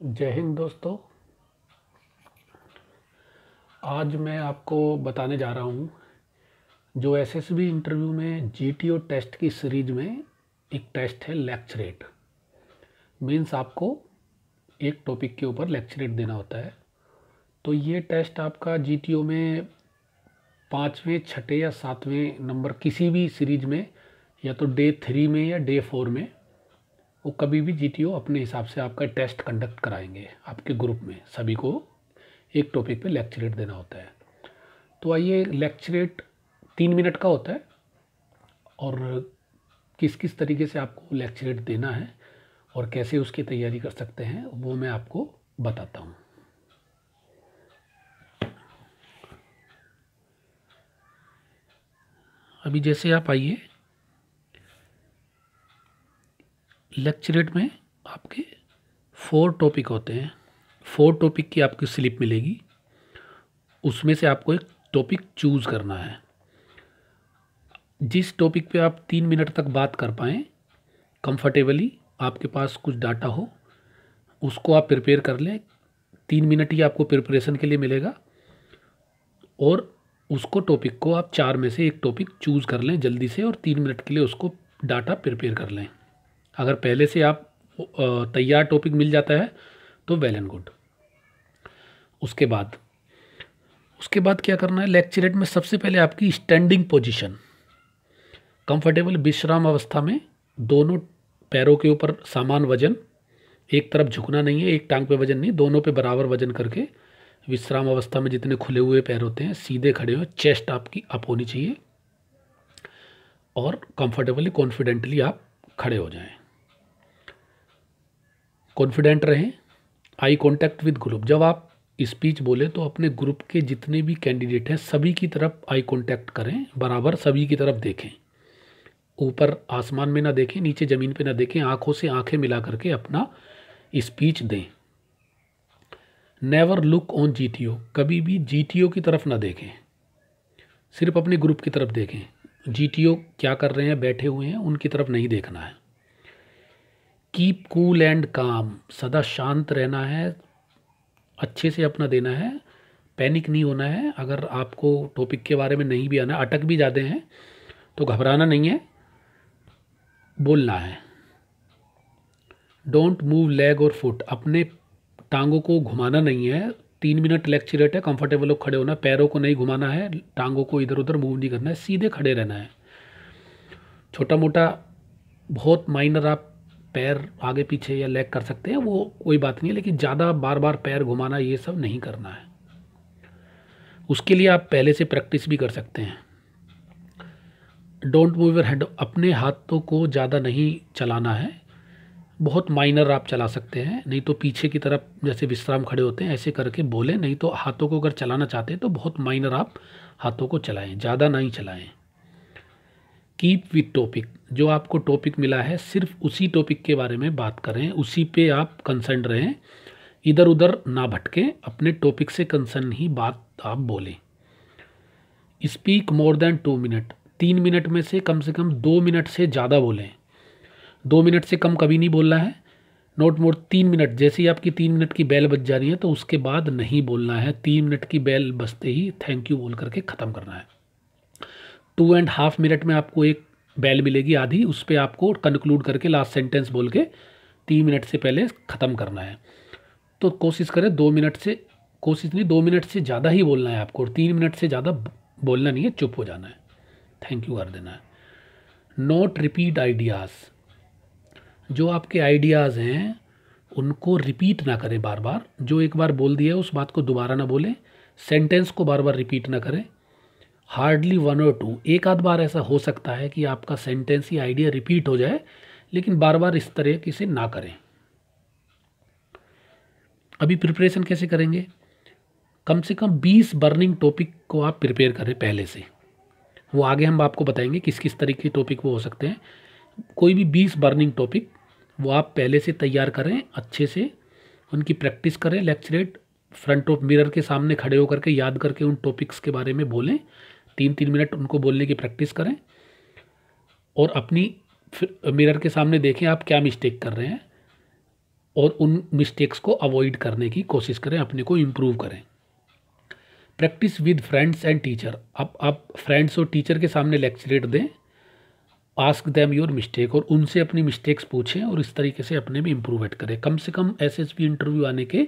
जय हिंद दोस्तों। आज मैं आपको बताने जा रहा हूँ जो एसएसबी इंटरव्यू में जीटीओ टेस्ट की सीरीज में एक टेस्ट है लेक्चरेट। मीन्स आपको एक टॉपिक के ऊपर लेक्चरेट देना होता है। तो ये टेस्ट आपका जीटीओ में 5वें 6ठे या 7वें नंबर किसी भी सीरीज में या तो डे 3 में या डे 4 में वो कभी भी जीटीओ अपने हिसाब से आपका टेस्ट कंडक्ट कराएंगे। आपके ग्रुप में सभी को एक टॉपिक पे लेक्चरेट देना होता है। तो आइए, लेक्चरेट 3 मिनट का होता है और किस किस तरीके से आपको लेक्चरेट देना है और कैसे उसकी तैयारी कर सकते हैं वो मैं आपको बताता हूँ। अभी जैसे आप आइए, लेक्चरेट में आपके 4 टॉपिक होते हैं। 4 टॉपिक की आपकी स्लिप मिलेगी, उसमें से आपको एक टॉपिक चूज़ करना है। जिस टॉपिक पे आप 3 मिनट तक बात कर पाएँ कंफर्टेबली, आपके पास कुछ डाटा हो, उसको आप प्रिपेयर कर लें। 3 मिनट ही आपको प्रिपरेशन के लिए मिलेगा और उसको टॉपिक को आप 4 में से एक टॉपिक चूज़ कर लें जल्दी से और 3 मिनट के लिए उसको डाटा प्रिपेयर कर लें। अगर पहले से आप तैयार टॉपिक मिल जाता है तो वेल एंड गुड। उसके बाद क्या करना है, लेक्चरेट में सबसे पहले आपकी स्टैंडिंग पोजीशन, कंफर्टेबल विश्राम अवस्था में दोनों पैरों के ऊपर समान वजन, एक तरफ झुकना नहीं है, एक टांग पे वजन नहीं, दोनों पे बराबर वजन करके विश्राम अवस्था में जितने खुले हुए पैर होते हैं सीधे खड़े हो, चेस्ट आपकी अप होनी चाहिए और कंफर्टेबली कॉन्फिडेंटली आप खड़े हो जाएं। कॉन्फिडेंट रहें। आई कांटेक्ट विद ग्रुप, जब आप स्पीच बोले तो अपने ग्रुप के जितने भी कैंडिडेट हैं सभी की तरफ आई कांटेक्ट करें, बराबर सभी की तरफ देखें, ऊपर आसमान में ना देखें, नीचे ज़मीन पे ना देखें, आंखों से आंखें मिला करके अपना स्पीच दें। नेवर लुक ऑन जीटीओ, कभी भी जीटीओ की तरफ ना देखें, सिर्फ अपने ग्रुप की तरफ देखें। जीटीओ क्या कर रहे हैं, बैठे हुए हैं, उनकी तरफ नहीं देखना है। कीप कूल एंड काम, सदा शांत रहना है, अच्छे से अपना देना है, पैनिक नहीं होना है। अगर आपको टॉपिक के बारे में नहीं भी आना, अटक भी जाते हैं तो घबराना नहीं है, बोलना है। डोंट मूव लेग और फुट, अपने टांगों को घुमाना नहीं है। 3 मिनट लेक्चरेट है, कंफर्टेबल हो खड़े होना, पैरों को नहीं घुमाना है, टांगों को इधर उधर मूव नहीं करना है, सीधे खड़े रहना है। छोटा मोटा बहुत माइनर आप पैर आगे पीछे या लेग कर सकते हैं, वो कोई बात नहीं है, लेकिन ज़्यादा बार बार पैर घुमाना ये सब नहीं करना है। उसके लिए आप पहले से प्रैक्टिस भी कर सकते हैं। डोंट मूव योर हैंड, अपने हाथों को ज़्यादा नहीं चलाना है, बहुत माइनर आप चला सकते हैं, नहीं तो पीछे की तरफ जैसे विश्राम खड़े होते हैं ऐसे करके बोलें, नहीं तो हाथों को अगर चलाना चाहते हैं तो बहुत माइनर आप हाथों को चलाएं, ज़्यादा नहीं चलाएं। कीप विद टॉपिक, जो आपको टॉपिक मिला है सिर्फ उसी टॉपिक के बारे में बात करें, उसी पे आप कंसर्न रहें, इधर उधर ना भटकें, अपने टॉपिक से कंसर्न ही बात आप बोलें। Speak more than 2 minute, 3 minute में से कम 2 मिनट से ज़्यादा बोलें। 2 मिनट से कम कभी नहीं बोलना है। नोट मोर 3 मिनट, जैसे ही आपकी 3 मिनट की बेल बज जा रही है तो उसके बाद नहीं बोलना है। 3 मिनट की बेल बजते ही थैंक यू बोल करके ख़त्म करना है। 2.5 मिनट में आपको एक बेल मिलेगी आधी, उस पर आपको कंक्लूड करके लास्ट सेंटेंस बोल के 3 मिनट से पहले ख़त्म करना है। तो कोशिश करें 2 मिनट से, कोशिश नहीं 2 मिनट से ज़्यादा ही बोलना है आपको, और 3 मिनट से ज़्यादा बोलना नहीं है, चुप हो जाना है, थैंक यू कर देना है। नोट रिपीट आइडियाज़, जो आपके आइडियाज़ हैं उनको रिपीट ना करें बार बार, जो एक बार बोल दिया है उस बात को दोबारा ना बोलें, सेंटेंस को बार बार रिपीट ना करें। हार्डली 1 और 2, एक आध बार ऐसा हो सकता है कि आपका सेंटेंस या आइडिया रिपीट हो जाए, लेकिन बार बार इस तरह की से ना करें। अभी प्रिपरेशन कैसे करेंगे, कम से कम 20 बर्निंग टॉपिक को आप प्रिपेयर करें पहले से, वो आगे हम आपको बताएंगे किस किस तरह के टॉपिक वो हो सकते हैं। कोई भी 20 बर्निंग टॉपिक वो आप पहले से तैयार करें, अच्छे से उनकी प्रैक्टिस करें। लेक्चरेट फ्रंट ऑफ मिरर के सामने खड़े होकर के याद करके उन टॉपिक्स के बारे में बोलें, 3-3 मिनट उनको बोलने की प्रैक्टिस करें और अपनी मिरर के सामने देखें आप क्या मिस्टेक कर रहे हैं, और उन मिस्टेक्स को अवॉइड करने की कोशिश करें, अपने को इम्प्रूव करें। Practice with friends and teacher, आप फ्रेंड्स और टीचर के सामने लेक्चरेट दें। आस्क देम योर मिस्टेक, और उनसे अपनी मिस्टेक्स पूछें और इस तरीके से अपने में इम्प्रूवमेंट करें। कम से कम एसएसबी इंटरव्यू आने के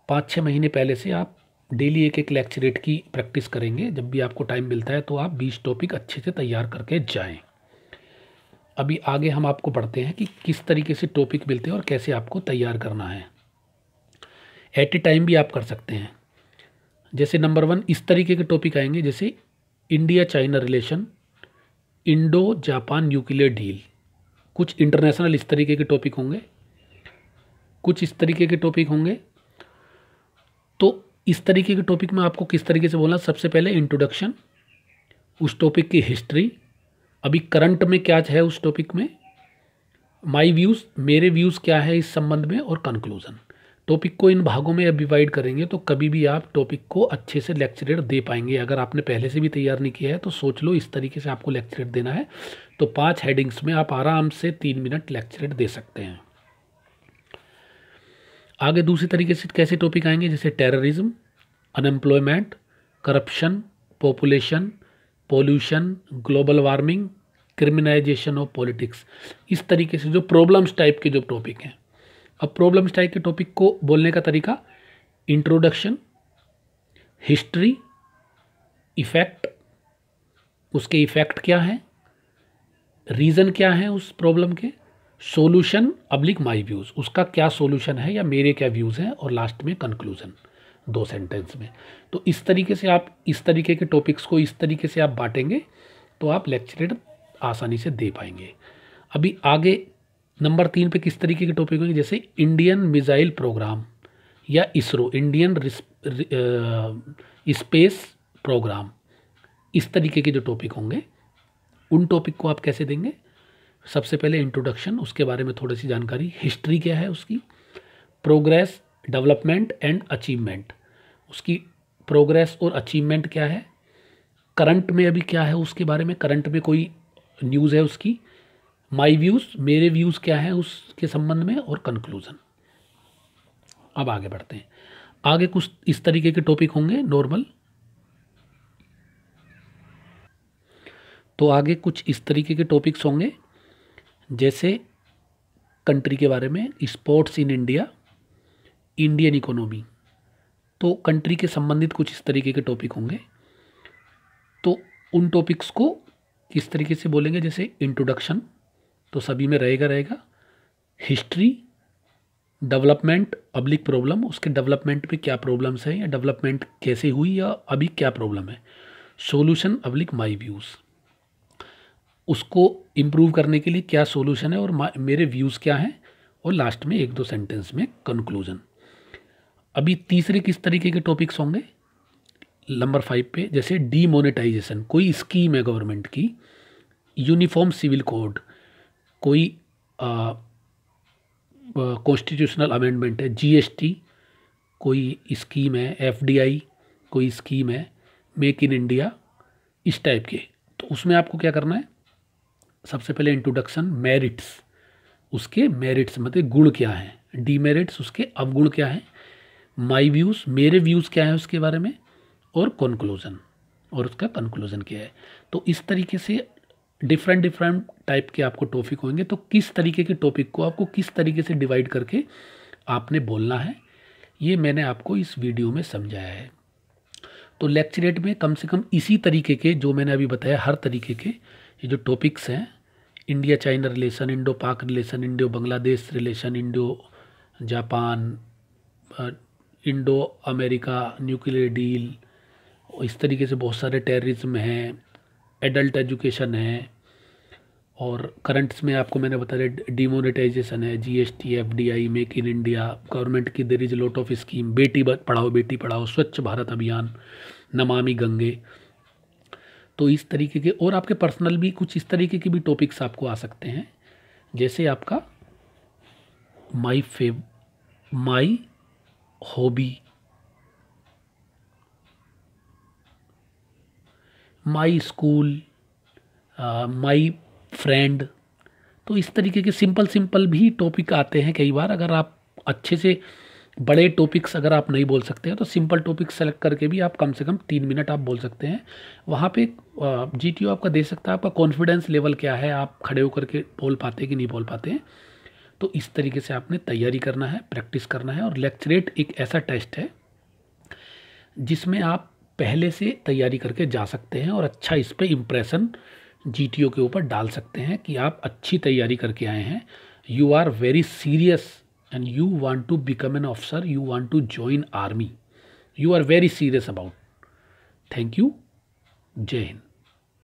5-6 महीने पहले से आप डेली एक एक लेक्चरेट की प्रैक्टिस करेंगे। जब भी आपको टाइम मिलता है तो आप 20 टॉपिक अच्छे से तैयार करके जाएं। अभी आगे हम आपको पढ़ते हैं कि किस तरीके से टॉपिक मिलते हैं और कैसे आपको तैयार करना है। एट ए टाइम भी आप कर सकते हैं। जैसे नंबर 1 इस तरीके के टॉपिक आएंगे, जैसे India China relation, Indo Japan nuclear deal. कुछ इंटरनेशनल इस तरीके के टॉपिक होंगे, कुछ इस तरीके के टॉपिक होंगे। तो इस तरीके के टॉपिक में आपको किस तरीके से बोलना, सबसे पहले इंट्रोडक्शन, उस टॉपिक की हिस्ट्री, अभी करंट में क्या है उस टॉपिक में, माय व्यूज़, मेरे व्यूज़ क्या है इस संबंध में, और कंक्लूजन। टॉपिक को इन भागों में अब डिवाइड करेंगे तो कभी भी आप टॉपिक को अच्छे से लेक्चरेट दे पाएंगे। अगर आपने पहले से भी तैयार नहीं किया है तो सोच लो इस तरीके से आपको लेक्चरेट देना है, तो 5 हेडिंग्स में आप आराम से 3 मिनट लेक्चरेट दे सकते हैं। आगे दूसरी तरीके से कैसे टॉपिक आएंगे, जैसे terrorism, unemployment, corruption, population, pollution, global warming, criminalisation of politics. इस तरीके से जो प्रॉब्लम्स टाइप के जो टॉपिक हैं। अब प्रॉब्लम्स टाइप के टॉपिक को बोलने का तरीका, इंट्रोडक्शन, हिस्ट्री, इफेक्ट, उसके इफेक्ट क्या है, रीज़न क्या है उस प्रॉब्लम के, सॉल्यूशन अब्लिक माय व्यूज़, उसका क्या सॉल्यूशन है या मेरे क्या व्यूज़ हैं, और लास्ट में कंक्लूजन 2 सेंटेंस में। तो इस तरीके से आप इस तरीके के टॉपिक्स को इस तरीके से आप बांटेंगे तो आप लेक्चरेट आसानी से दे पाएंगे। अभी आगे नंबर 3 पे किस तरीके के टॉपिक होंगे, जैसे इंडियन मिसाइल प्रोग्राम या इसरो, इंडियन स्पेस प्रोग्राम। इस तरीके के जो टॉपिक होंगे उन टॉपिक को आप कैसे देंगे, सबसे पहले इंट्रोडक्शन, उसके बारे में थोड़ी सी जानकारी, हिस्ट्री क्या है उसकी, प्रोग्रेस, डेवलपमेंट एंड अचीवमेंट, उसकी प्रोग्रेस और अचीवमेंट क्या है, करंट में अभी क्या है उसके बारे में, करंट में कोई न्यूज़ है उसकी, माय व्यूज़, मेरे व्यूज़ क्या है उसके संबंध में, और कंक्लूजन। अब आगे बढ़ते हैं। आगे कुछ इस तरीके के टॉपिक होंगे नॉर्मल, तो आगे कुछ इस तरीके के टॉपिक्स होंगे, जैसे कंट्री के बारे में, sports in India, Indian economy. तो कंट्री के संबंधित कुछ इस तरीके के टॉपिक होंगे। तो उन टॉपिक्स को किस तरीके से बोलेंगे, जैसे इंट्रोडक्शन तो सभी में रहेगा, हिस्ट्री, डेवलपमेंट अब्लिक प्रॉब्लम, उसके डेवलपमेंट में क्या प्रॉब्लम्स हैं या डेवलपमेंट कैसे हुई या अभी क्या प्रॉब्लम है, सॉल्यूशन अब्लिक माय व्यूज़, उसको इम्प्रूव करने के लिए क्या सॉल्यूशन है और मेरे व्यूज़ क्या हैं, और लास्ट में 1-2 सेंटेंस में कंक्लूजन। अभी तीसरे किस तरीके के टॉपिक्स होंगे, नंबर 5 पे, जैसे डीमोनेटाइजेशन, कोई स्कीम है गवर्नमेंट की, यूनिफॉर्म सिविल कोड, कोई कॉन्स्टिट्यूशनल अमेंडमेंट है, जीएसटी कोई स्कीम है, एफडीआई कोई स्कीम है, मेक इन इंडिया, इस टाइप के। तो उसमें आपको क्या करना है, सबसे पहले इंट्रोडक्शन, मेरिट्स, उसके मेरिट्स मतलब गुण क्या हैं, डीमेरिट्स उसके अवगुण क्या हैं, माय व्यूज़ मेरे व्यूज़ क्या है उसके बारे में, और कंक्लूजन, और उसका कंक्लूजन क्या है। तो इस तरीके से डिफरेंट टाइप के आपको टॉपिक होंगे। तो किस तरीके के टॉपिक को आपको किस तरीके से डिवाइड करके आपने बोलना है, ये मैंने आपको इस वीडियो में समझाया है। तो लेक्चरेट में कम से कम इसी तरीके के जो मैंने अभी बताया, हर तरीके के ये जो टॉपिक्स हैं, इंडिया चाइना रिलेशन, इंडो पाक relation, Indo Bangladesh relation, Indo Japan, Indo America nuclear deal, इस तरीके से बहुत सारे टेररिज्म हैं, एडल्ट एजुकेशन है, और करंट्स में आपको मैंने बताया डिमोनेटाइजेशन है, GST, FDI, make in India, government की there is lot of scheme, Beti Padhao, स्वच्छ भारत अभियान, नमामि गंगे। तो इस तरीके के और आपके पर्सनल भी कुछ इस तरीके के भी टॉपिक्स आपको आ सकते हैं, जैसे आपका my hobby, my school, my friend. तो इस तरीके के सिंपल सिंपल भी टॉपिक आते हैं कई बार। अगर आप अच्छे से बड़े टॉपिक्स अगर आप नहीं बोल सकते हैं तो सिंपल टॉपिक सेलेक्ट करके भी आप कम से कम 3 मिनट आप बोल सकते हैं। वहाँ पे जीटीओ आपका दे सकता है आपका कॉन्फिडेंस लेवल क्या है, आप खड़े होकर के बोल पाते हैं कि नहीं बोल पाते हैं। तो इस तरीके से आपने तैयारी करना है, प्रैक्टिस करना है। और लेक्चरेट एक ऐसा टेस्ट है जिसमें आप पहले से तैयारी करके जा सकते हैं और अच्छा इस पर इम्प्रेशन जीटीओ के ऊपर डाल सकते हैं कि आप अच्छी तैयारी करके आए हैं, you are very serious and you want to become an officer, you want to join army, you are very serious about. Thank you. Jai Hind.